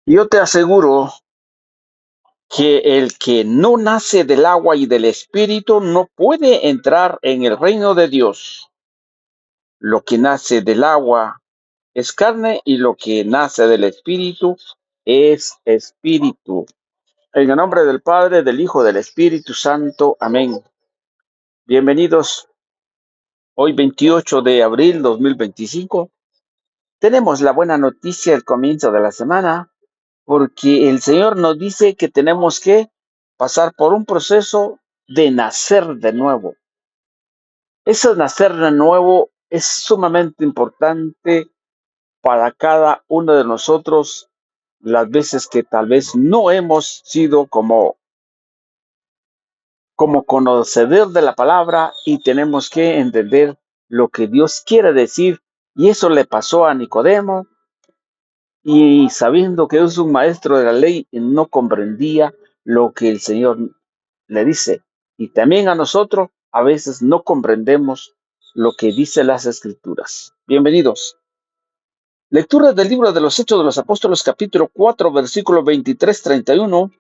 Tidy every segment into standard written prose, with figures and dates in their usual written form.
Yo te aseguro que el que no nace del agua y del espíritu no puede entrar en el reino de Dios. Lo que nace del agua es carne y lo que nace del espíritu es espíritu. En el nombre del Padre, del Hijo, del Espíritu Santo. Amén. Bienvenidos. Hoy 28 de abril 2025. Tenemos la buena noticia al comienzo de la semana, porque el Señor nos dice que tenemos que pasar por un proceso de nacer de nuevo. Ese nacer de nuevo es sumamente importante para cada uno de nosotros las veces que tal vez no hemos sido como conocedor de la palabra y tenemos que entender lo que Dios quiere decir. Y eso le pasó a Nicodemo, y sabiendo que es un maestro de la ley, no comprendía lo que el Señor le dice. Y también a nosotros a veces no comprendemos lo que dice las Escrituras. Bienvenidos. Lectura del libro de los Hechos de los Apóstoles, capítulo 4, versículo 23-31.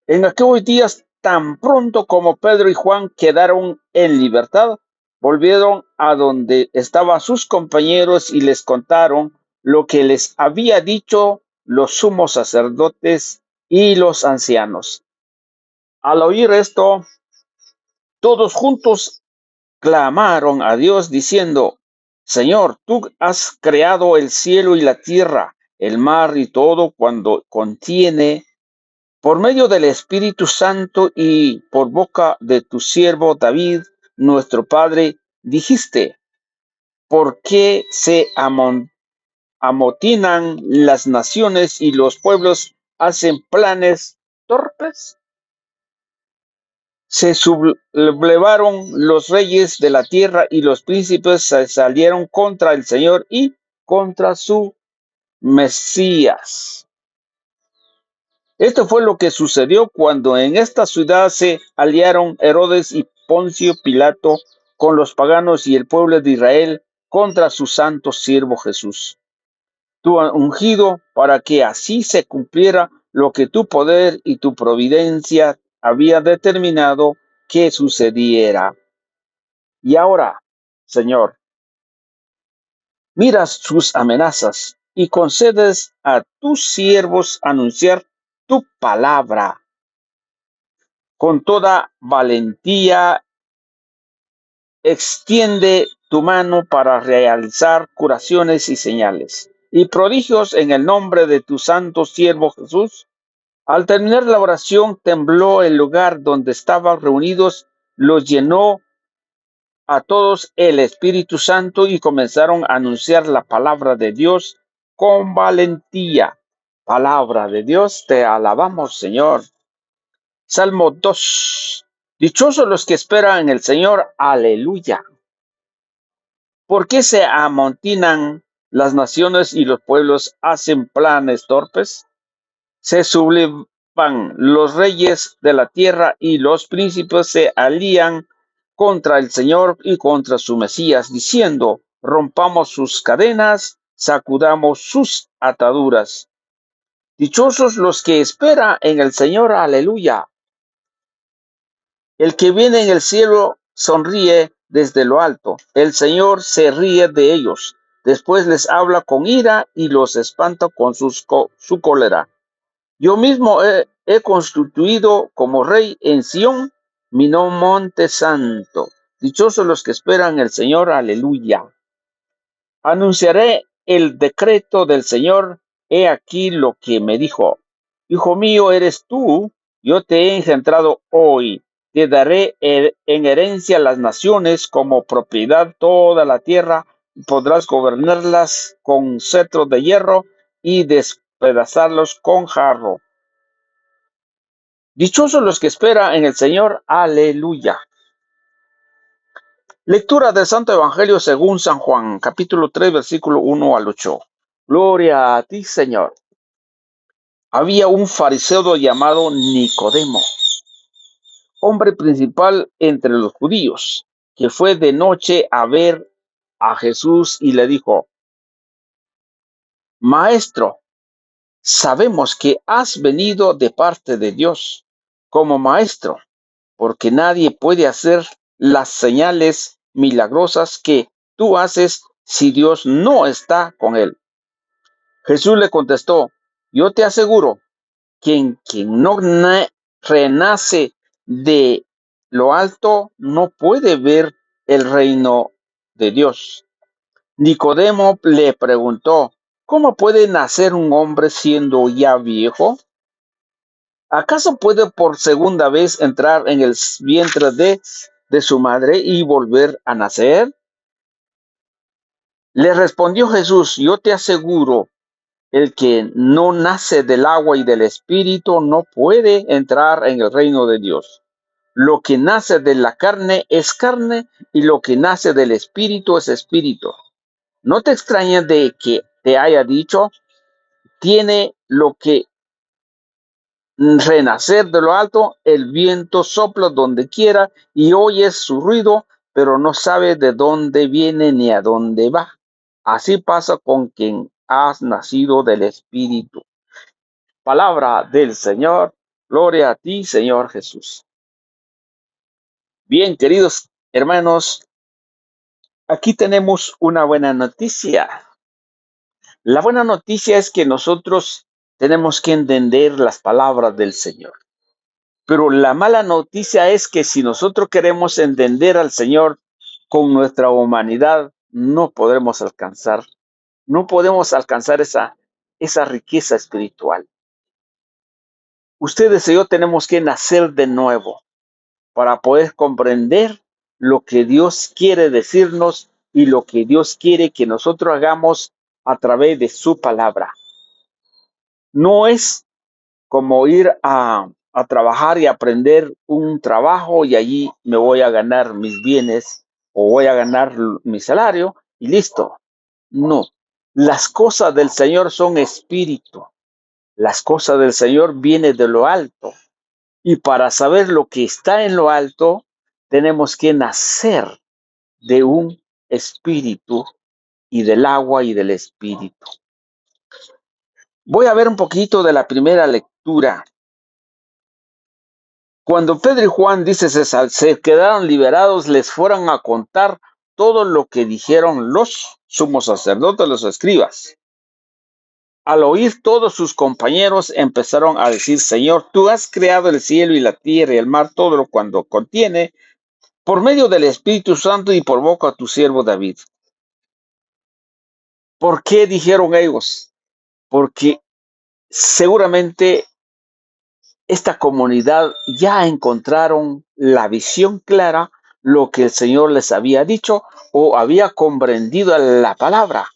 En aquellos días, tan pronto como Pedro y Juan quedaron en libertad, volvieron a donde estaban sus compañeros y les contaron lo que les había dicho los sumos sacerdotes y los ancianos. Al oír esto, todos juntos clamaron a Dios diciendo: Señor, tú has creado el cielo y la tierra, el mar y todo cuando contiene. Por medio del Espíritu Santo y por boca de tu siervo David, nuestro Padre, dijiste: ¿por qué se amotinan las naciones y los pueblos hacen planes torpes? Se sublevaron los reyes de la tierra y los príncipes se salieron contra el Señor y contra su Mesías. Esto fue lo que sucedió cuando en esta ciudad se aliaron Herodes y Poncio Pilato con los paganos y el pueblo de Israel contra su santo siervo Jesús, tu ungido, para que así se cumpliera lo que tu poder y tu providencia había determinado que sucediera. Y ahora, Señor, miras sus amenazas y concedes a tus siervos anunciar tu palabra con toda valentía. Extiende tu mano para realizar curaciones y señales y prodigios en el nombre de tu santo siervo Jesús. Al terminar la oración, tembló el lugar donde estaban reunidos, los llenó a todos el Espíritu Santo y comenzaron a anunciar la palabra de Dios con valentía. Palabra de Dios, te alabamos, Señor. Salmo 2. Dichosos los que esperan en el Señor. Aleluya. ¿Por qué se amontinan las naciones y los pueblos hacen planes torpes? Se sublevan los reyes de la tierra y los príncipes se alían contra el Señor y contra su Mesías, diciendo: rompamos sus cadenas, sacudamos sus ataduras. Dichosos los que esperan en el Señor. Aleluya. El que viene en el cielo sonríe desde lo alto. El Señor se ríe de ellos. Después les habla con ira y los espanta con su cólera. Yo mismo he constituido como rey en Sión mi monte santo. Dichosos los que esperan el Señor. Aleluya. Anunciaré el decreto del Señor. He aquí lo que me dijo: Hijo mío eres tú, yo te he engendrado hoy. Te daré en herencia las naciones, como propiedad toda la tierra, y podrás gobernarlas con cetro de hierro y despedazarlos con jarro. Dichosos los que esperan en el Señor. Aleluya. Lectura del Santo Evangelio según San Juan, capítulo 3, versículo 1 al 8. Gloria a ti, Señor. Había un fariseo llamado Nicodemo, hombre principal entre los judíos, que fue de noche a ver a Jesús y le dijo: Maestro, sabemos que has venido de parte de Dios como maestro, porque nadie puede hacer las señales milagrosas que tú haces si Dios no está con él. Jesús le contestó, yo te aseguro, quien no renace de lo alto no puede ver el reino de Dios. Nicodemo le preguntó, ¿cómo puede nacer un hombre siendo ya viejo? ¿Acaso puede por segunda vez entrar en el vientre de su madre y volver a nacer? Le respondió Jesús, yo te aseguro, el que no nace del agua y del espíritu no puede entrar en el reino de Dios. Lo que nace de la carne es carne y lo que nace del espíritu es espíritu. No te extrañes de que te haya dicho, tiene lo que renacer de lo alto, el viento sopla donde quiera y oyes su ruido, pero no sabes de dónde viene ni a dónde va. Así pasa con quien has nacido del espíritu. Palabra del Señor. Gloria a ti, Señor Jesús. Bien, queridos hermanos, aquí tenemos una buena noticia. La buena noticia es que nosotros tenemos que entender las palabras del Señor. Pero la mala noticia es que si nosotros queremos entender al Señor con nuestra humanidad, no podemos alcanzar esa riqueza espiritual. Ustedes y yo tenemos que nacer de nuevo para poder comprender lo que Dios quiere decirnos y lo que Dios quiere que nosotros hagamos a través de su palabra. No es como ir a trabajar y aprender un trabajo y allí me voy a ganar mis bienes o voy a ganar mi salario y listo. No, las cosas del Señor son espíritu. Las cosas del Señor vienen de lo alto. Y para saber lo que está en lo alto, tenemos que nacer de un espíritu y del agua y del espíritu. Voy a ver un poquito de la primera lectura. Cuando Pedro y Juan, dice, se quedaron liberados, les fueron a contar todo lo que dijeron los sumos sacerdotes, los escribas. Al oír todos sus compañeros empezaron a decir, Señor, tú has creado el cielo y la tierra y el mar, todo lo cuando contiene, por medio del Espíritu Santo y por boca de tu siervo David. ¿Por qué dijeron ellos? Porque seguramente esta comunidad ya encontraron la visión clara, lo que el Señor les había dicho o había comprendido la palabra.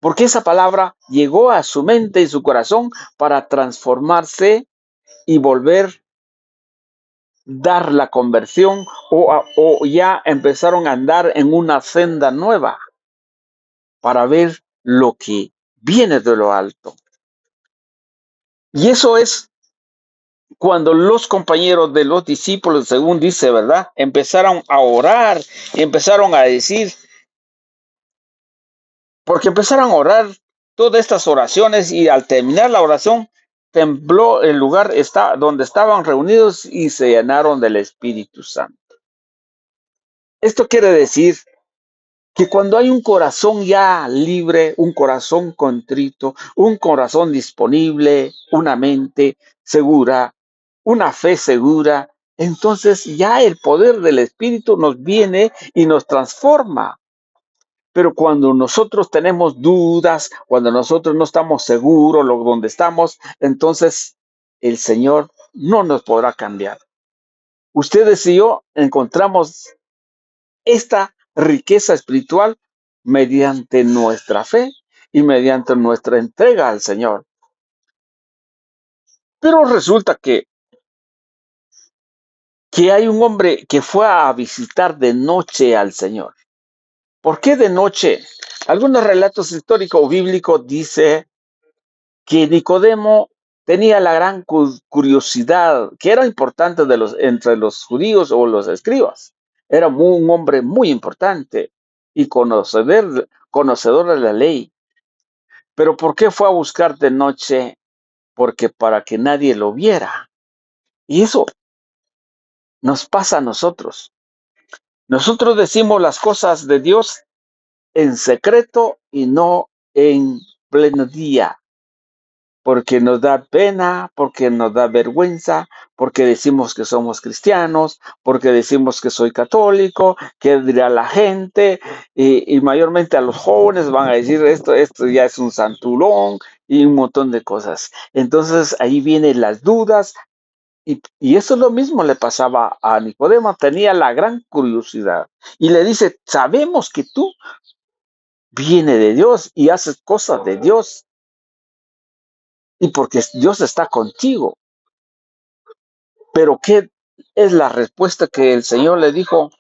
Porque esa palabra llegó a su mente y su corazón para transformarse y volver dar la conversión o ya empezaron a andar en una senda nueva para ver lo que viene de lo alto. Y eso es cuando los compañeros de los discípulos, según dice, ¿verdad? Empezaron a orar y empezaron a decir, porque empezaron a orar todas estas oraciones y al terminar la oración, tembló el lugar donde estaban reunidos y se llenaron del Espíritu Santo. Esto quiere decir que cuando hay un corazón ya libre, un corazón contrito, un corazón disponible, una mente segura, una fe segura, entonces ya el poder del Espíritu nos viene y nos transforma. Pero cuando nosotros tenemos dudas, cuando nosotros no estamos seguros donde estamos, entonces el Señor no nos podrá cambiar. Ustedes y yo encontramos esta riqueza espiritual mediante nuestra fe y mediante nuestra entrega al Señor. Pero resulta que hay un hombre que fue a visitar de noche al Señor. ¿Por qué de noche? Algunos relatos históricos o bíblicos dicen que Nicodemo tenía la gran curiosidad, que era importante entre los judíos o los escribas. Era un hombre muy importante y conocedor de la ley. Pero ¿por qué fue a buscar de noche? Porque para que nadie lo viera. Y eso nos pasa a nosotros. Nosotros decimos las cosas de Dios en secreto y no en pleno día, porque nos da pena, porque nos da vergüenza, porque decimos que somos cristianos, porque decimos que soy católico, que dirá la gente, y mayormente a los jóvenes van a decir esto ya es un santulón y un montón de cosas. Entonces ahí vienen las dudas, y eso es lo mismo le pasaba a Nicodemo, tenía la gran curiosidad y le dice, sabemos que tú vienes de Dios y haces cosas de Dios y porque Dios está contigo. Pero ¿qué es la respuesta que el Señor le dijo?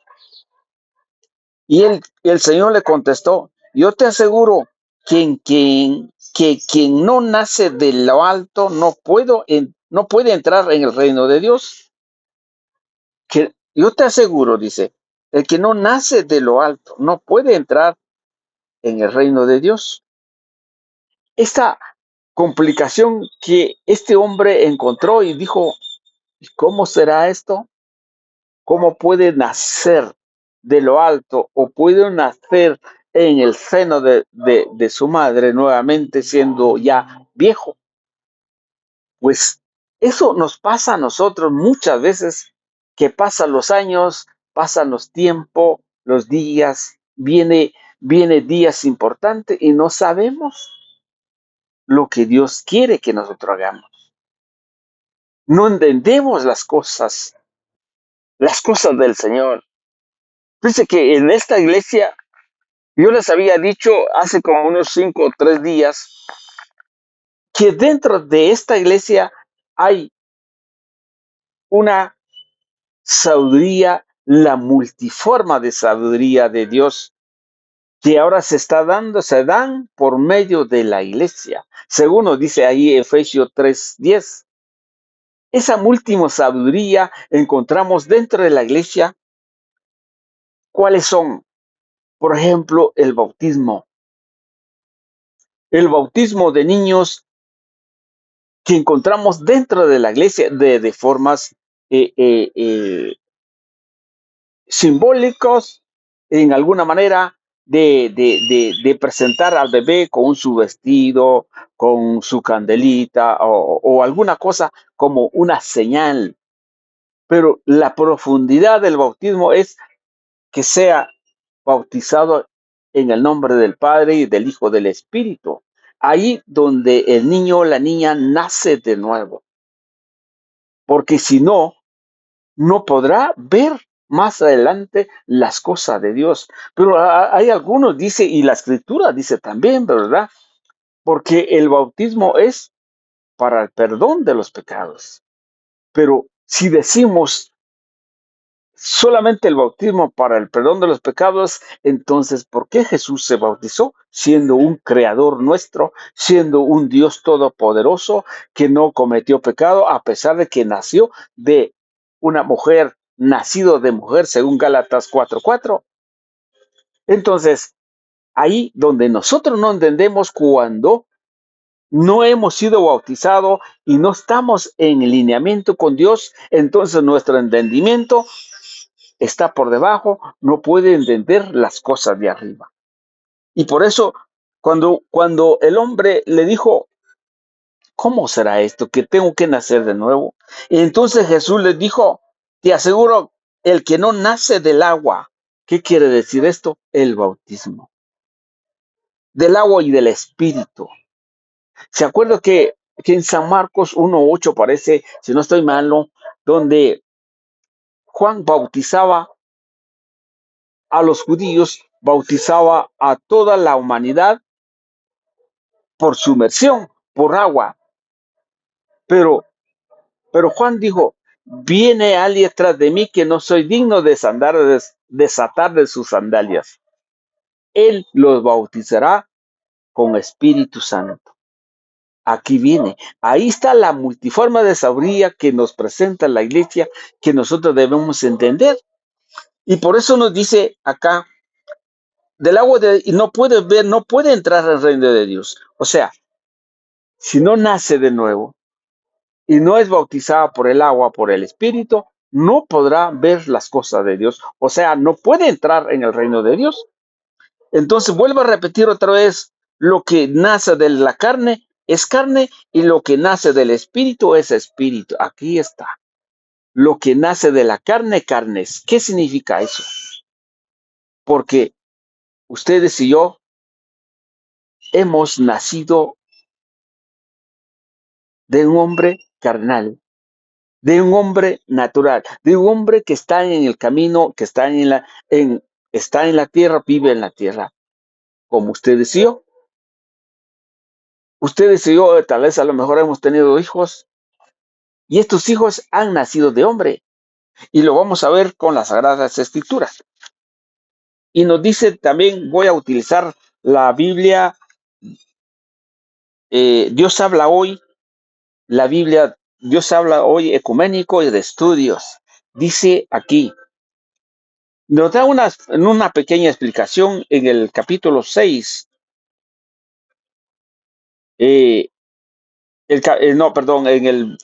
El Señor le contestó, yo te aseguro que quien no nace de lo alto no puede entrar en el reino de Dios. Que yo te aseguro, dice, el que no nace de lo alto no puede entrar en el reino de Dios. Esta complicación que este hombre encontró y dijo, ¿cómo será esto? ¿Cómo puede nacer de lo alto o puede nacer en el seno de su madre nuevamente siendo ya viejo? Pues eso nos pasa a nosotros muchas veces, que pasan los años, pasan los tiempos, los días, viene días importantes y no sabemos lo que Dios quiere que nosotros hagamos. No entendemos las cosas del Señor. Dice que en esta iglesia, yo les había dicho hace como unos 5 o 3 días, que dentro de esta iglesia hay una sabiduría, la multiforma de sabiduría de Dios, que ahora se dan por medio de la iglesia, según nos dice ahí Efesios 3:10. Esa múltima sabiduría encontramos dentro de la iglesia. ¿Cuáles son? Por ejemplo, el bautismo. El bautismo de niños que encontramos dentro de la iglesia de formas eh, eh, eh, simbólicos, en alguna manera, de presentar al bebé con su vestido, con su candelita o alguna cosa como una señal. Pero la profundidad del bautismo es que sea bautizado en el nombre del Padre y del Hijo del Espíritu. Ahí donde el niño o la niña nace de nuevo. Porque si no, no podrá ver más adelante las cosas de Dios. Pero hay algunos, dice, y la escritura dice también, ¿verdad? Porque el bautismo es para el perdón de los pecados. Pero si decimos solamente el bautismo para el perdón de los pecados, entonces, ¿por qué Jesús se bautizó? Siendo un creador nuestro, siendo un Dios todopoderoso que no cometió pecado, a pesar de que nació de una mujer, nacido de mujer, según Gálatas 4:4. Entonces, ahí donde nosotros no entendemos cuando no hemos sido bautizados y no estamos en lineamiento con Dios, entonces nuestro entendimiento está por debajo, no puede entender las cosas de arriba. Y por eso, cuando el hombre le dijo, ¿cómo será esto que tengo que nacer de nuevo? Y entonces Jesús le dijo, te aseguro, el que no nace del agua. ¿Qué quiere decir esto? El bautismo. Del agua y del espíritu. ¿Se acuerda que en San Marcos 1:8 parece, si no estoy malo, donde Juan bautizaba a los judíos, bautizaba a toda la humanidad por sumersión, por agua. Pero, pero Juan dijo, viene alguien tras de mí que no soy digno de desatar de sus sandalias. Él los bautizará con Espíritu Santo. Aquí viene. Ahí está la multiforma de sabiduría que nos presenta la iglesia, que nosotros debemos entender. Y por eso nos dice acá del agua y no puede ver, no puede entrar al reino de Dios. O sea, si no nace de nuevo y no es bautizada por el agua, por el Espíritu, no podrá ver las cosas de Dios. O sea, no puede entrar en el reino de Dios. Entonces vuelvo a repetir otra vez, lo que nace de la carne es carne y lo que nace del Espíritu es espíritu. Aquí está. Lo que nace de la carne, carne es. ¿Qué significa eso? Porque ustedes y yo hemos nacido de un hombre carnal, de un hombre natural, de un hombre que está en el camino, que está en la tierra, vive en la tierra, como ustedes y yo. Ustedes y yo tal vez a lo mejor hemos tenido hijos y estos hijos han nacido de hombre y lo vamos a ver con las Sagradas Escrituras. Y nos dice también, voy a utilizar la Biblia, Dios habla hoy, la Biblia, Dios habla hoy ecuménico y de estudios. Dice aquí, nos da una pequeña explicación en el capítulo 6, no, perdón, en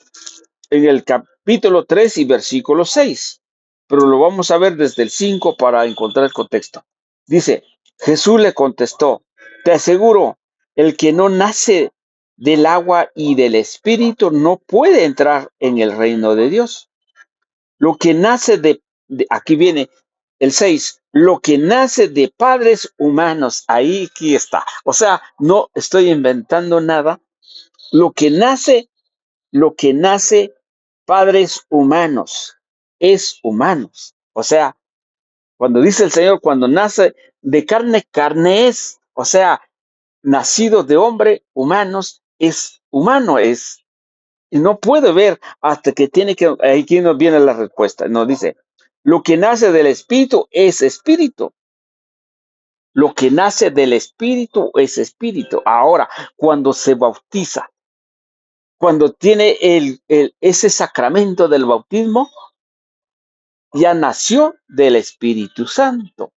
el capítulo 3 y versículo 6, pero lo vamos a ver desde el 5 para encontrar el contexto. Dice, Jesús le contestó, te aseguro, el que no nace del agua y del espíritu no puede entrar en el reino de Dios. Lo que nace aquí viene el 6, lo que nace de padres humanos, ahí aquí está. O sea, no estoy inventando nada. Lo que nace padres humanos, es humanos. O sea, cuando dice el Señor, cuando nace de carne, carne es. O sea, nacido de hombre, humanos, es humano, es. Y no puede ver hasta que tiene que, aquí nos viene la respuesta, nos dice, lo que nace del espíritu es espíritu. Lo que nace del espíritu es espíritu. Ahora, cuando se bautiza, cuando tiene ese sacramento del bautismo, ya nació del Espíritu Santo.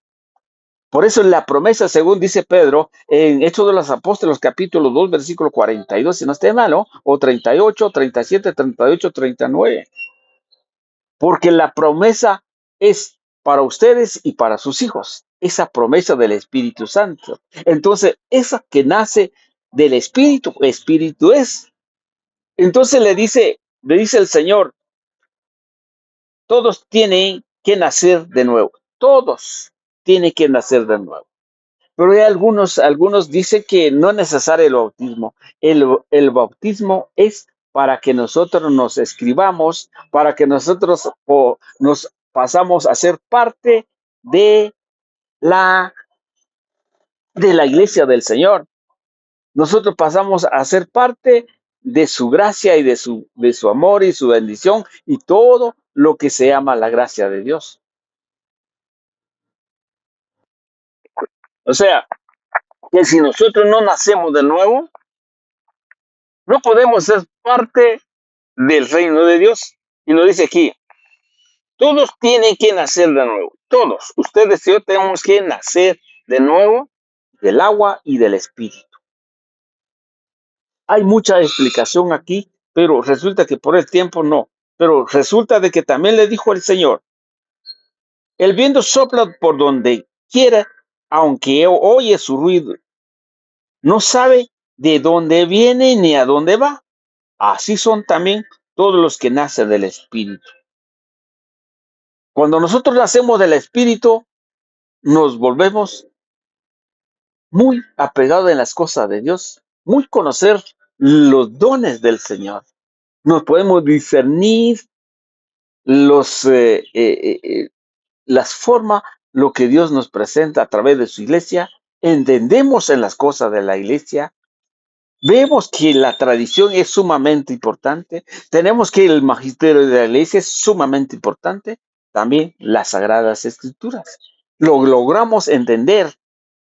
Por eso la promesa, según dice Pedro, en Hechos de los Apóstoles, capítulo 2, versículo 42, si no esté malo, o 38, 37, 38, 39. Porque la promesa es para ustedes y para sus hijos. Esa promesa del Espíritu Santo. Entonces, esa que nace del Espíritu, Espíritu es. Entonces le dice el Señor, todos tienen que nacer de nuevo. Todos tienen que nacer de nuevo. Pero hay algunos dicen que no es necesario el bautismo. El bautismo es para que nosotros nos escribamos, para que nosotros nos pasamos a ser parte de la, de la iglesia del Señor. Nosotros pasamos a ser parte de su gracia y de su amor y su bendición y todo lo que se llama la gracia de Dios. O sea, que si nosotros no nacemos de nuevo, no podemos ser parte del reino de Dios. Y nos dice aquí, todos tienen que nacer de nuevo. Todos, ustedes y yo tenemos que nacer de nuevo del agua y del espíritu. Hay mucha explicación aquí, pero resulta que por el tiempo no. Pero resulta de que también le dijo el Señor, el viento sopla por donde quiera, aunque oye su ruido, no sabe de dónde viene ni a dónde va. Así son también todos los que nacen del Espíritu. Cuando nosotros nacemos del Espíritu, nos volvemos muy apegados en las cosas de Dios, muy conocer los dones del Señor. Nos podemos discernir las formas, lo que Dios nos presenta a través de su iglesia. Entendemos en las cosas de la iglesia. Vemos que la tradición es sumamente importante. Tenemos que el magisterio de la iglesia es sumamente importante. También las Sagradas Escrituras. Lo logramos entender,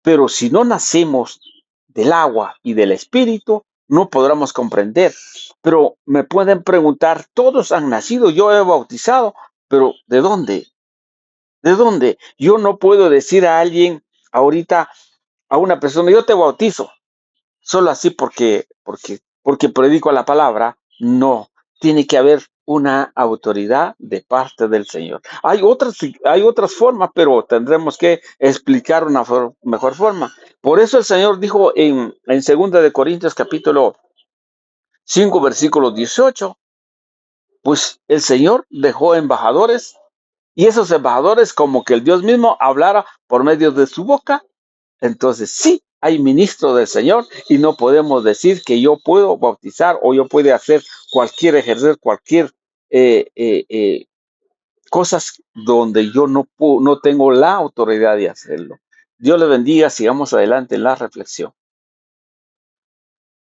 pero si no nacemos del agua y del espíritu, no podremos comprender. Pero me pueden preguntar, todos han nacido, yo he bautizado, pero ¿de dónde? ¿De dónde? Yo no puedo decir a alguien, ahorita a una persona, yo te bautizo, solo así porque predico la palabra. No, tiene que haber una autoridad de parte del Señor. Hay otras formas, pero tendremos que explicar una mejor forma. Por eso el Señor dijo en 2 de Corintios capítulo 5 versículo 18, pues el Señor dejó embajadores, y esos embajadores como que el Dios mismo hablara por medio de su boca. Entonces sí, hay ministro del Señor y no podemos decir que yo puedo bautizar o yo puedo hacer ejercer cualquier eh, eh, eh, cosas donde yo no tengo la autoridad de hacerlo. Dios le bendiga, sigamos adelante en la reflexión.